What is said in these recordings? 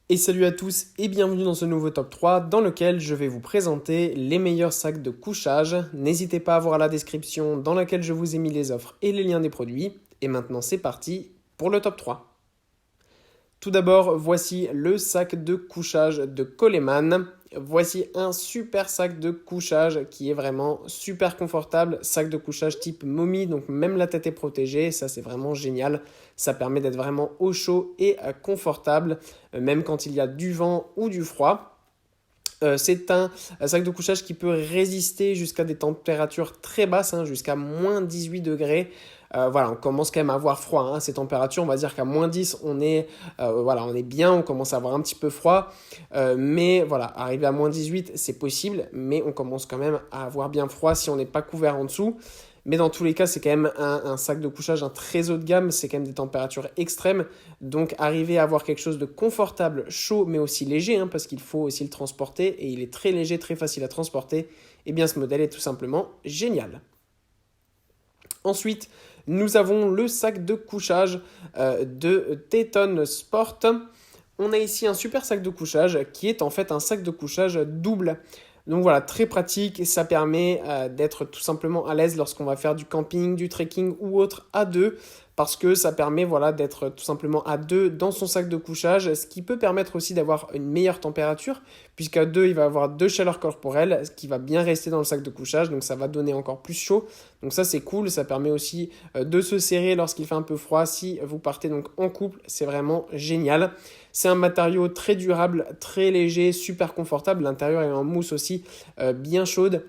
Et salut à tous et bienvenue dans ce nouveau top 3 dans lequel je vais vous présenter les meilleurs sacs de couchage. N'hésitez pas à voir la description dans laquelle je vous ai mis les offres et les liens des produits. Et maintenant c'est parti pour le top 3. Tout d'abord, voici le sac de couchage de Coleman. Voici un super sac de couchage qui est vraiment super confortable. Sac de couchage type momie, donc même la tête est protégée. Ça, c'est vraiment génial. Ça permet d'être vraiment au chaud et confortable, même quand il y a du vent ou du froid. C'est un sac de couchage qui peut résister jusqu'à des températures très basses, jusqu'à moins 18 degrés. Voilà, on commence quand même à avoir froid à ces températures. On va dire qu'à moins 10, on est bien, on commence à avoir un petit peu froid. Mais voilà, arriver à moins 18, c'est possible, mais on commence quand même à avoir bien froid si on n'est pas couvert en dessous. Mais dans tous les cas, c'est quand même un sac de couchage un très haut de gamme, c'est quand même des températures extrêmes. Donc arriver à avoir quelque chose de confortable, chaud, mais aussi léger, parce qu'il faut aussi le transporter, et il est très léger, très facile à transporter, et bien ce modèle est tout simplement génial. Ensuite, nous avons le sac de couchage de Teton Sport. On a ici un super sac de couchage qui est en fait un sac de couchage double. Donc voilà, très pratique et ça permet d'être tout simplement à l'aise lorsqu'on va faire du camping, du trekking ou autre à deux parce que ça permet voilà, d'être tout simplement à deux dans son sac de couchage, ce qui peut permettre aussi d'avoir une meilleure température puisqu'à deux, il va avoir deux chaleurs corporelles, ce qui va bien rester dans le sac de couchage, donc ça va donner encore plus chaud. Donc ça c'est cool, ça permet aussi de se serrer lorsqu'il fait un peu froid. Si vous partez donc en couple, c'est vraiment génial. C'est un matériau très durable, très léger, super confortable. L'intérieur est en mousse aussi, bien chaude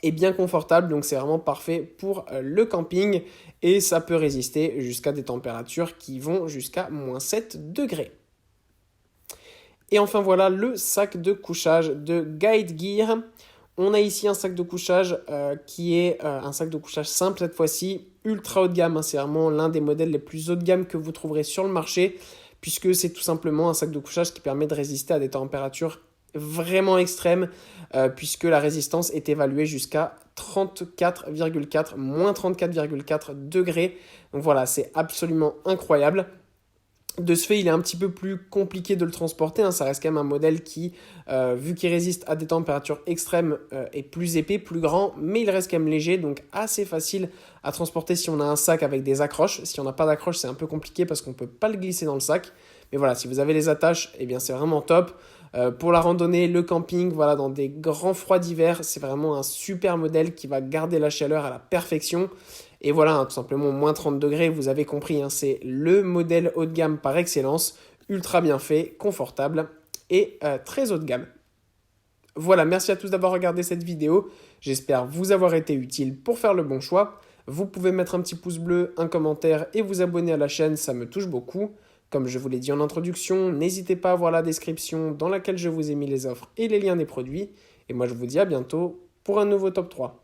et bien confortable. Donc c'est vraiment parfait pour le camping et ça peut résister jusqu'à des températures qui vont jusqu'à moins 7 degrés. Et enfin voilà le sac de couchage de Guide Gear. On a ici un sac de couchage qui est un sac de couchage simple cette fois-ci, ultra haut de gamme. C'est vraiment l'un des modèles les plus haut de gamme que vous trouverez sur le marché puisque c'est tout simplement un sac de couchage qui permet de résister à des températures vraiment extrêmes, puisque la résistance est évaluée jusqu'à 34,4, moins 34,4 degrés. Donc voilà, c'est absolument incroyable. De ce fait, il est un petit peu plus compliqué de le transporter. Ça reste quand même un modèle qui, vu qu'il résiste à des températures extrêmes, est plus épais, plus grand, mais il reste quand même léger, donc assez facile à transporter si on a un sac avec des accroches. Si on n'a pas d'accroche, c'est un peu compliqué parce qu'on ne peut pas le glisser dans le sac. Mais voilà, si vous avez les attaches, eh bien c'est vraiment top. Pour la randonnée, le camping, voilà, dans des grands froids d'hiver, c'est vraiment un super modèle qui va garder la chaleur à la perfection. Et voilà, tout simplement moins 30 degrés, vous avez compris, c'est le modèle haut de gamme par excellence, ultra bien fait, confortable et très haut de gamme. Voilà, merci à tous d'avoir regardé cette vidéo, j'espère vous avoir été utile pour faire le bon choix. Vous pouvez mettre un petit pouce bleu, un commentaire et vous abonner à la chaîne, ça me touche beaucoup. Comme je vous l'ai dit en introduction, n'hésitez pas à voir la description dans laquelle je vous ai mis les offres et les liens des produits. Et moi je vous dis à bientôt pour un nouveau top 3.